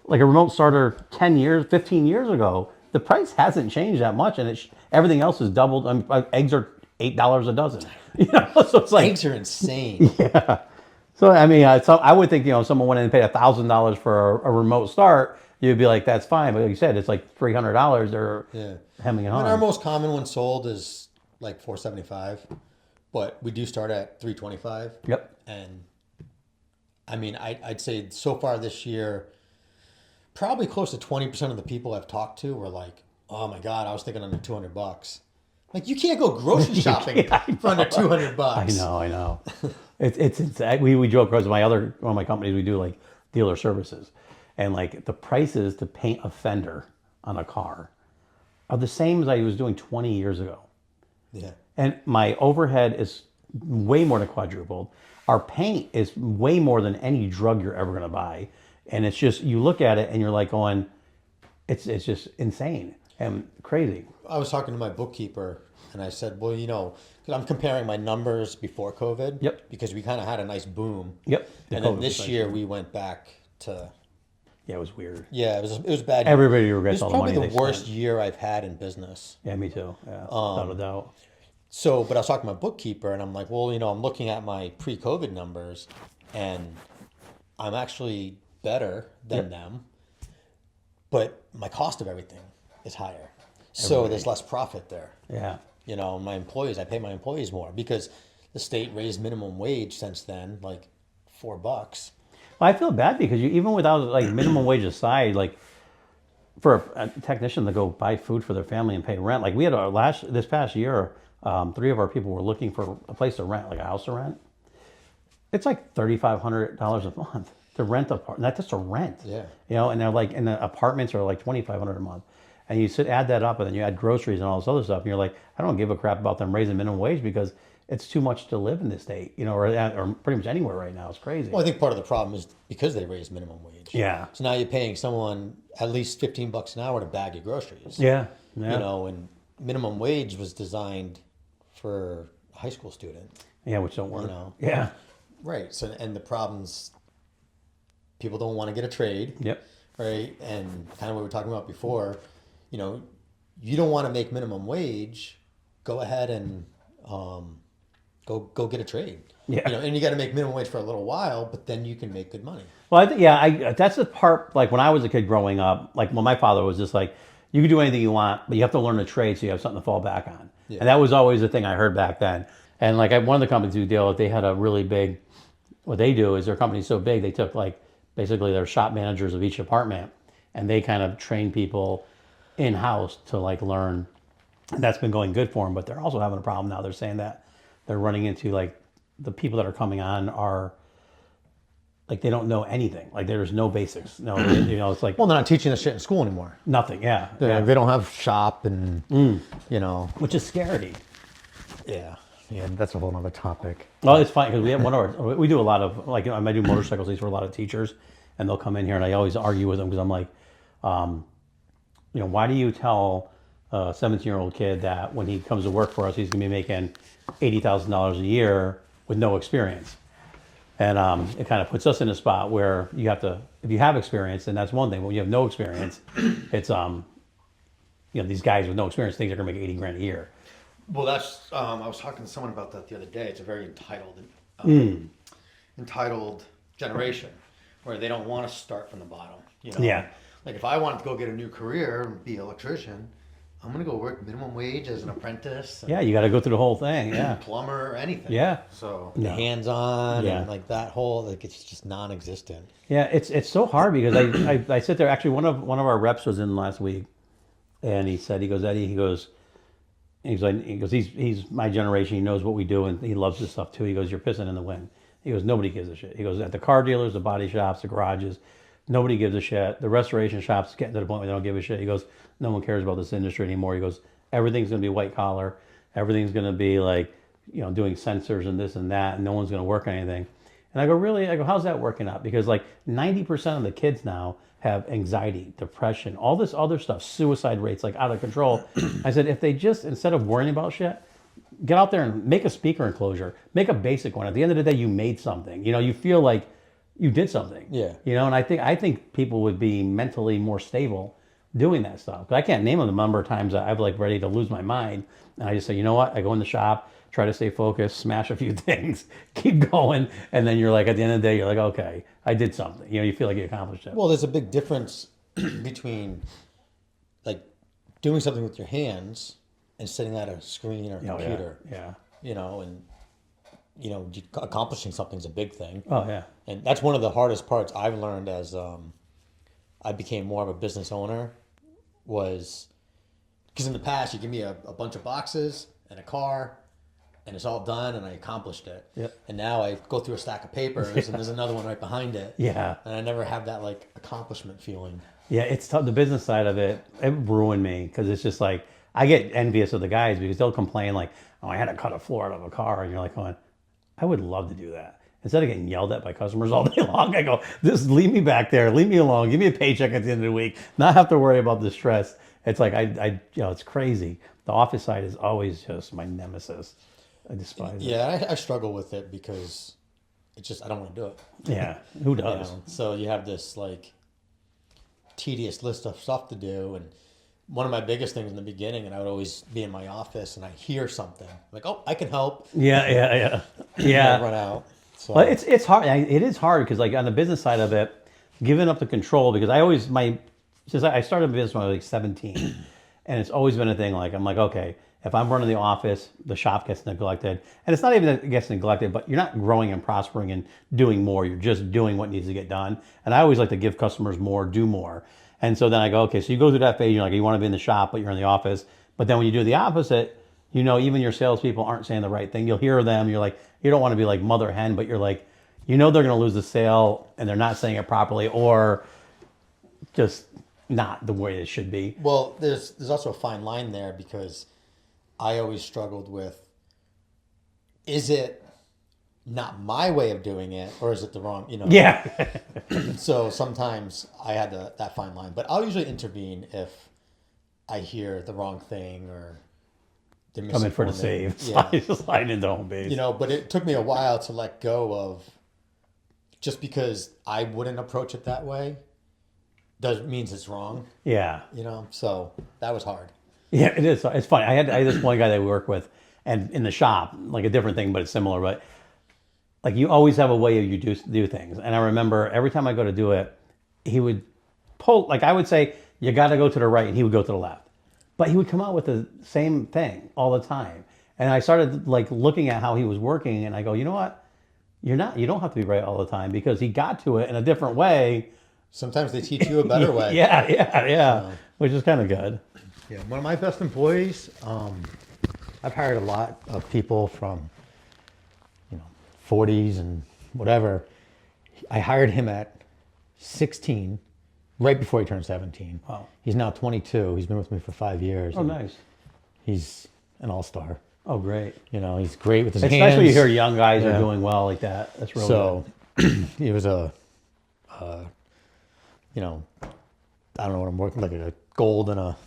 like a remote starter 10 years, 15 years ago, the price hasn't changed that much and everything else is doubled. Eggs are $8 a dozen, so it's like eggs are insane. Yeah. So I would think if someone went in and paid $1,000 for a remote start, you'd be like, that's fine. But like you said, it's like $300. They're hemming and hawing. Our most common one sold is like $475, but we do start at $325. Yep. And I'd say so far this year, probably close to 20% of the people I've talked to were like, "Oh my God, I was thinking under $200." Like you can't go grocery shopping for under $200. I know. It's we joke because one of my companies we do like dealer services, and like the prices to paint a fender on a car are the same as I was doing 20 years ago. Yeah. And my overhead is way more than quadrupled. Our paint is way more than any drug you're ever going to buy, and it's just you look at it and you're like going, it's just insane and crazy. I was talking to my bookkeeper and I said, well, because I'm comparing my numbers before COVID. Yep. Because we kind of had a nice boom. Yep. And then this year we went back to. Yeah, it was weird. Yeah, it was bad. Everybody regrets all the money It's probably they the worst spent. year I've had in business. Yeah, me too. Yeah, without a doubt. So, but I was talking to my bookkeeper and I'm like, well, I'm looking at my pre-COVID numbers and I'm actually better than them, but my cost of everything is higher. So there's less profit there. Yeah. My employees, I pay my employees more because the state raised minimum wage since then, like $4. Well, I feel bad because even without like minimum wage aside, like for a technician to go buy food for their family and pay rent, like we had this past year, 3 of our people were looking for a place to rent, like a house to rent. It's like $3,500 a month to rent not just to rent. Yeah. And they're like, and the apartments are like $2,500 a month. And you add that up, and then you add groceries and all this other stuff, and you're like, I don't give a crap about them raising minimum wage because it's too much to live in this state, or pretty much anywhere right now. It's crazy. Well, I think part of the problem is because they raised minimum wage. Yeah. So now you're paying someone at least $15 an hour to bag your groceries. Yeah. And minimum wage was designed for high school student. Yeah, which don't work. You know. Yeah. Right. So, and the problems, people don't want to get a trade. Yep. Right. And kind of what we were talking about before, you know, you don't want to make minimum wage, go ahead and go get a trade. Yeah. You know, and you got to make minimum wage for a little while, but then you can make good money. Well, that's the part, like when I was a kid growing up, like when my father was just like, you can do anything you want, but you have to learn a trade so you have something to fall back on. Yeah. And that was always the thing I heard back then. And like one of the companies who deal with, they had a really big, what they do is their company's so big, they took like basically their shop managers of each department and they kind of train people in-house to like learn. And that's been going good for them, but they're also having a problem now. They're saying that they're running into like the people that are coming on are like they don't know anything. Like there's no basics. No, you know, it's like Well, they're not teaching this shit in school anymore. nothing. Yeah, They don't have shop and, you know. which is scary. Yeah. Yeah, that's a whole other topic. Well, it's fine because we have we do a lot of like I do motorcycles. These for a lot of teachers, and they'll come in here, and I always argue with them because I'm like, you know, why do you tell a 17-year-old kid that when he comes to work for us, he's going to be making $80,000 a year with no experience? And it kind of puts us in a spot where you have to, if you have experience, then that's one thing. But when you have no experience, it's you know, these guys with no experience think they're going to make 80 grand a year. Well, that's I was talking to someone about that the other day. It's a very entitled generation where they don't want to start from the bottom. You know, Yeah. Like if I wanted to go get a new career and be an electrician, I'm gonna go work minimum wage as an apprentice. Yeah, you got to go through the whole thing. Yeah. Plumber or anything. Yeah. So the hands-on Yeah. and like that whole like it's just non-existent. Yeah, it's so hard because I sit there. Actually, one of our reps was in last week, and he said, Eddie, he's my generation. He knows what we do, and he loves this stuff too. He goes, you're pissing in the wind. He goes, nobody gives a shit. He goes, at the car dealers, the body shops, the garages, nobody gives a shit. The restoration shops getting to the point where they don't give a shit. He goes, no one cares about this industry anymore. He goes, everything's going to be white collar. Everything's going to be like, you know, doing sensors and this and that, and no one's going to work on anything. And I go, really? I go, how's that working out? Because like 90% of the kids now have anxiety, depression, all this other stuff, suicide rates like out of control. I said, if they just, instead of worrying about shit, get out there and make a speaker enclosure, make a basic one. At the end of the day, you made something. You know, you feel like you did something. Yeah. You know, and I think people would be mentally more stable doing that stuff. But I can't name the number of times that I've like ready to lose my mind. And I just say, you know what? I go in the shop, try to stay focused, smash a few things, keep going. And then you're like, at the end of the day, you're like, okay, I did something. You know, you feel like you accomplished it. Well, there's a big difference between like doing something with your hands and sitting at a screen or a computer. Yeah. You know, and you know, accomplishing something's a big thing. Oh, yeah. And that's one of the hardest parts I've learned as I became more of a business owner was because in the past you give me a bunch of boxes and a car and it's all done and I accomplished it. Yep. And now I go through a stack of papers and there's another one right behind it. Yeah. And I never have that like accomplishment feeling. Yeah, it's tough. The business side of it ruined me because it's just like, I get envious of the guys because they'll complain like, oh, I had to cut a floor out of a car. And you're like going, I would love to do that. Instead of getting yelled at by customers all day long, I go, just leave me back there. Leave me alone. Give me a paycheck at the end of the week. Not have to worry about the stress. It's like, I you know, it's crazy. The office side is always just my nemesis. I despise it. Yeah, I struggle with it because it's just, I don't want to do it. Yeah, who You does? know? So you have this like tedious list of stuff to do. And one of my biggest things in the beginning, and I would always be in my office and I hear something like, oh, I can help. Yeah. I run out. So Well, it's hard. It is hard because like on the business side of it, giving up the control because since I started a business when I was like 17, and it's always been a thing. Like I'm like, okay, if I'm running the office, the shop gets neglected, and it's not even that it gets neglected, but you're not growing and prospering and doing more. You're just doing what needs to get done. And I always like to give customers more, do more. And so then I go, okay, so you go through that phase. You're like, you want to be in the shop, but you're in the office. But then when you do the opposite, you know, even your salespeople aren't saying the right thing. You'll hear them. You're like, you don't want to be like mother hen, but you're like, you know, they're going to lose the sale and they're not saying it properly or just not the way it should be. Well, there's also a fine line there because I always struggled with, is it not my way of doing it or is it the wrong, you know? Yeah. So sometimes I had that fine line, but I'll usually intervene if I hear the wrong thing or they're Come in for the misinforming. save. Yeah. Slide into home base. You know, but it took me a while to let go of, just because I wouldn't approach it that way doesn't means it's wrong. Yeah. You know, so that was hard. Yeah, it is. It's funny. I had this one guy that we work with, and in the shop, like a different thing, but it's similar. But like you always have a way of you do things. And I remember every time I go to do it, he would pull, like I would say, you got to go to the right, and he would go to the left. But he would come out with the same thing all the time. And I started like looking at how he was working, and I go, you know what? You don't have to be right all the time, because he got to it in a different way. Sometimes they teach you a better way. Yeah. Which is kind of good. Yeah, one of my best employees, I've hired a lot of people from, 40s and whatever. I hired him at 16, right before he turned 17. Wow. He's now 22. He's been with me for 5 years. Oh, nice. He's an all-star. Oh, great. He's great with his It's hands. nice when you hear young guys are doing well like that. That's really good. He was I don't know what I'm working, like a gold and a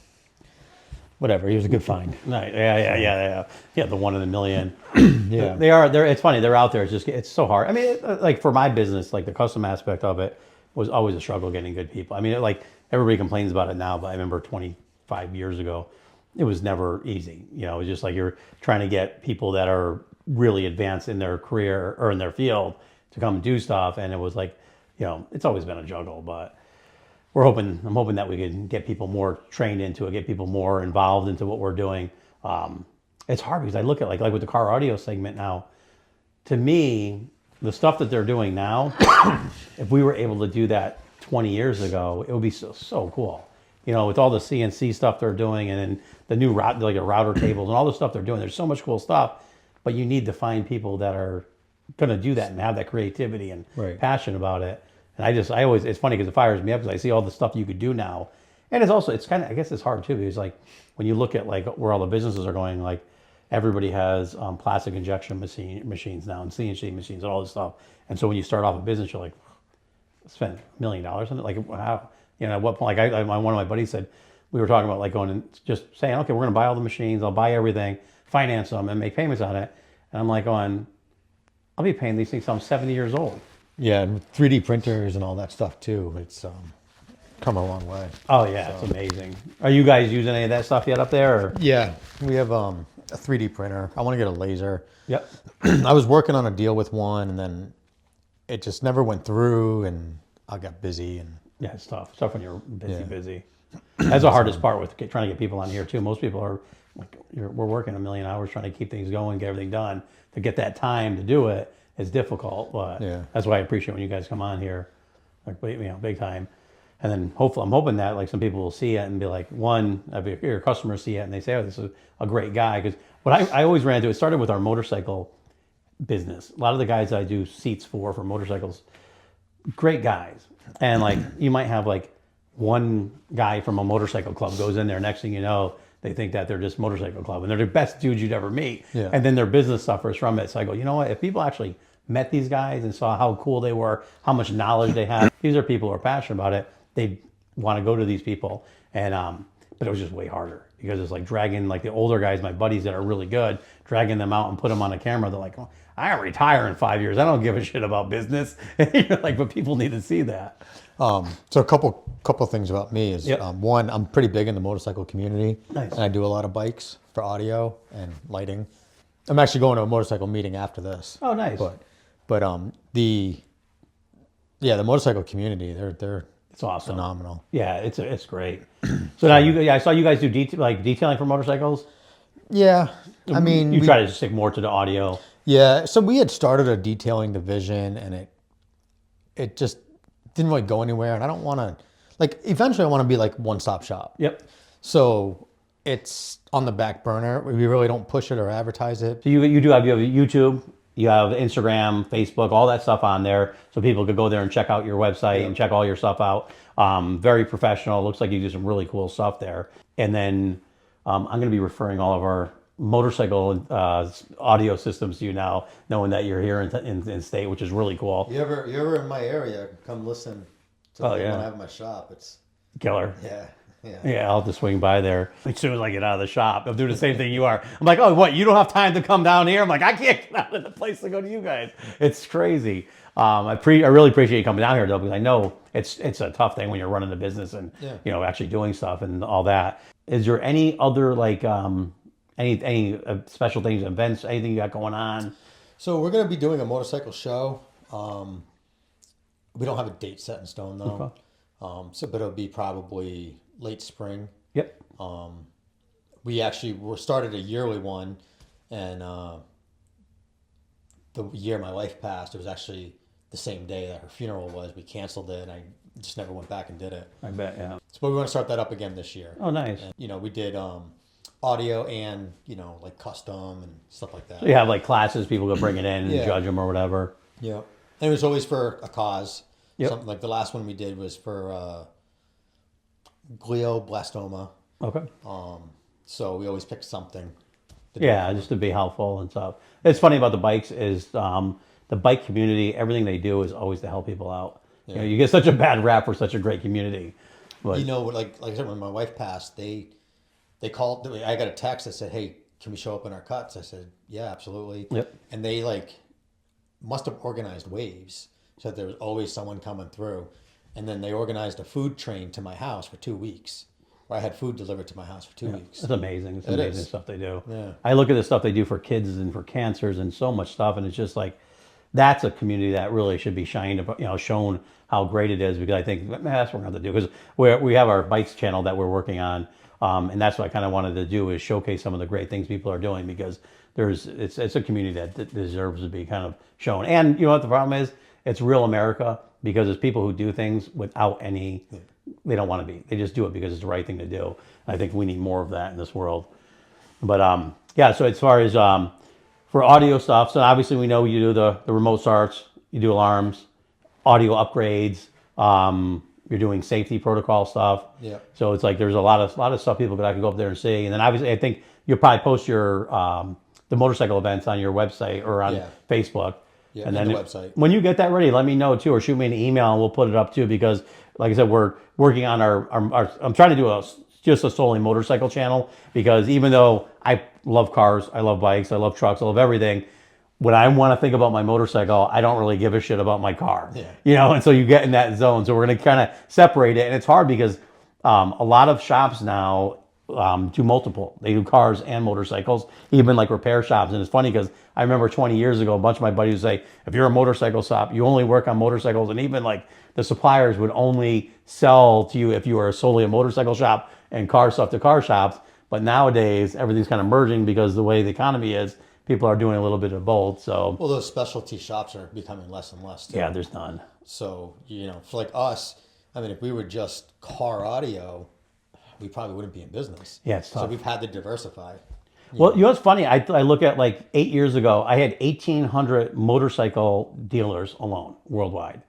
whatever. He was a good find. Nice. Yeah. The one in a million. Yeah. They're. It's funny. They're out there. It's so hard. I mean, like for my business, like the custom aspect of it was always a struggle getting good people. I mean, like everybody complains about it now, but I remember 25 years ago, it was never easy. It was just like you're trying to get people that are really advanced in their career or in their field to come do stuff, and it was like, it's always been a juggle, but. I'm hoping that we can get people more trained into it, get people more involved into what we're doing. It's hard because I look at like with the car audio segment now, to me, the stuff that they're doing now, if we were able to do that 20 years ago, it would be so cool. With all the CNC stuff they're doing, and then the new the router cables and all the stuff they're doing, there's so much cool stuff, but you need to find people that are going to do that and have that creativity and passion about it. And it's funny because it fires me up because I see all the stuff you could do now. And it's kind of, I guess it's hard too, because like when you look at like where all the businesses are going, like everybody has plastic injection machines now and CNC machines and all this stuff. And so when you start off a business, you're like, spend $1 million on it. Like how, at what point, like one of my buddies said, we were talking about like going and just saying, okay, we're going to buy all the machines. I'll buy everything, finance them and make payments on it. And I'm like I'll be paying these things till I'm 70 years old. Yeah, and with 3D printers and all that stuff too, it's come a long way. Oh yeah, It's amazing. Are you guys using any of that stuff yet up there? Or? Yeah, we have a 3D printer. I want to get a laser. Yep. I was working on a deal with one, and then it just never went through, and I got busy. And yeah, it's tough. Tough when you're busy. That's the hardest part with trying to get people on here too. Most people are like, we're working 1 million hours trying to keep things going, get everything done. To get that time to do it is difficult, but that's why I appreciate when you guys come on here, like big time. And then I'm hoping that like some people will see it and be like, your customers see it and they say, oh, this is a great guy. Because what I always ran into, it started with our motorcycle business. A lot of the guys I do seats for motorcycles, great guys. And like you might have like one guy from a motorcycle club goes in there, next thing you know, they think that they're just motorcycle club and they're the best dudes you'd ever meet. Yeah. And then their business suffers from it. So I go, you know what? If people actually met these guys and saw how cool they were, how much knowledge they have, these are people who are passionate about it. They want to go to these people. And, but it was just way harder because it's like dragging like the older guys, my buddies that are really good, dragging them out and put them on a camera. They're like, oh, I retire in 5 years. I don't give a shit about business. You're like, but people need to see that. So a couple of things about me is one, I'm pretty big in the motorcycle community. Nice. And I do a lot of bikes for audio and lighting. I'm actually going to a motorcycle meeting after this. Oh, nice. But the motorcycle community, they're it's awesome, phenomenal. Yeah, it's great. So now I saw you guys do detailing for motorcycles. Yeah, I mean, you try to stick more to the audio. Yeah, so we had started a detailing division, and it just didn't really go anywhere. And I don't want to, like, eventually I want to be like one-stop shop. Yep. So it's on the back burner. We really don't push it or advertise it. So you have YouTube, you have Instagram, Facebook, all that stuff on there, so people could go there and check out your website and check all your stuff out. Very professional. Looks like you do some really cool stuff there. And then I'm going to be referring all of our motorcycle audio systems to you now, knowing that you're here in state, which is really cool. You ever in my area, come listen to the one I have in my shop. It's killer. Yeah. Yeah, I'll have to swing by there as soon as I get out of the shop. I'll do the same thing you are. I'm like, oh, what? You don't have time to come down here? I'm like, I can't get out of the place to go to you guys. It's crazy. I really appreciate you coming down here though, because I know it's a tough thing when you're running the business and actually doing stuff and all that. Is there any other like any special things, events, anything you got going on? So we're going to be doing a motorcycle show. We don't have a date set in stone though. Okay. But it'll be probably late spring. Yep. We started a yearly one, and the year my wife passed, it was actually the same day that her funeral was. We canceled it, and I just never went back and did it. I bet, yeah. So we want to start that up again this year. Oh, nice. And, we did audio and, like custom and stuff like that. So you have like classes, people go bring it in and judge them or whatever. Yeah. And it was always for a cause. Yep. Something like the last one we did was for glioblastoma. Okay. So we always picked something. Just to be helpful and stuff. It's funny about the bikes is the bike community, everything they do is always to help people out. Yeah. You get such a bad rap for such a great community. But, like I said, when my wife passed, they called. I got a text that said, "Hey, can we show up in our cuts?" I said, "Yeah, absolutely." Yep. And they must have organized waves, so that there was always someone coming through. And then they organized a food train to my house for 2 weeks, where I had food delivered to my house for 2 weeks. It's amazing. It's amazing stuff they do. Yeah. I look at the stuff they do for kids and for cancers and so much stuff, and it's just like that's a community that really should be shown how great it is, because I think that's what we're going to have to do, because we have our bikes channel that we're working on, and that's what I kind of wanted to do, is showcase some of the great things people are doing, because it's a community that deserves to be kind of shown. And you know what the problem is? It's real America, because it's people who do things without any, they don't want to be. They just do it because it's the right thing to do. I think we need more of that in this world. But so as far as for audio stuff, so obviously we know you do the remote starts, you do alarms, audio upgrades, you're doing safety protocol stuff. Yeah. So it's like there's a lot of stuff people could go up there and see. And then obviously I think you'll probably post your the motorcycle events on your website or on Facebook. Yeah, and then the website. When you get that ready, let me know too, or shoot me an email and we'll put it up too, because like I said, we're working on our I'm trying to do just a solely motorcycle channel, because even though I love cars, I love bikes, I love trucks, I love everything, when I want to think about my motorcycle, I don't really give a shit about my car. Yeah. And so you get in that zone. So we're going to kind of separate it, and it's hard because a lot of shops now do multiple. They do cars and motorcycles, even like repair shops. And it's funny because I remember 20 years ago, a bunch of my buddies would say, if you're a motorcycle shop, you only work on motorcycles. And even like the suppliers would only sell to you if you were solely a motorcycle shop and car stuff to car shops. But nowadays, everything's kind of merging because the way the economy is, people are doing a little bit of both. So, well, those specialty shops are becoming less and less too. Yeah, there's none. So, for like us, I mean, if we were just car audio, we probably wouldn't be in business. Yeah, it's tough. So we've had to diversify. Well, what's funny? I look at like 8 years ago, I had 1,800 motorcycle dealers alone worldwide.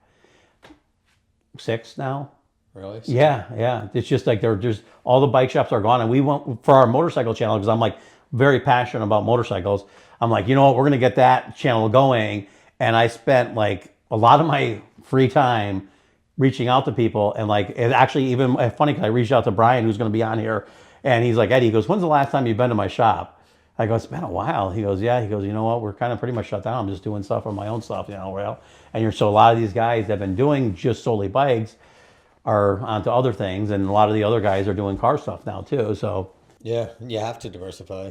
6 now. Really? Yeah. It's just like they're just all the bike shops are gone, and we went for our motorcycle channel because I'm like very passionate about motorcycles. I'm like, you know what? We're gonna get that channel going, and I spent like a lot of my free time reaching out to people, and like it actually even funny because I reached out to Brian, who's going to be on here, and he's like, Eddie, he goes, when's the last time you've been to my shop? I go, it's been a while. He goes, yeah. He goes, you know what? We're kind of pretty much shut down. I'm just doing stuff on my own stuff, well. And so a lot of these guys that have been doing just solely bikes are onto other things, and a lot of the other guys are doing car stuff now too. So yeah, you have to diversify.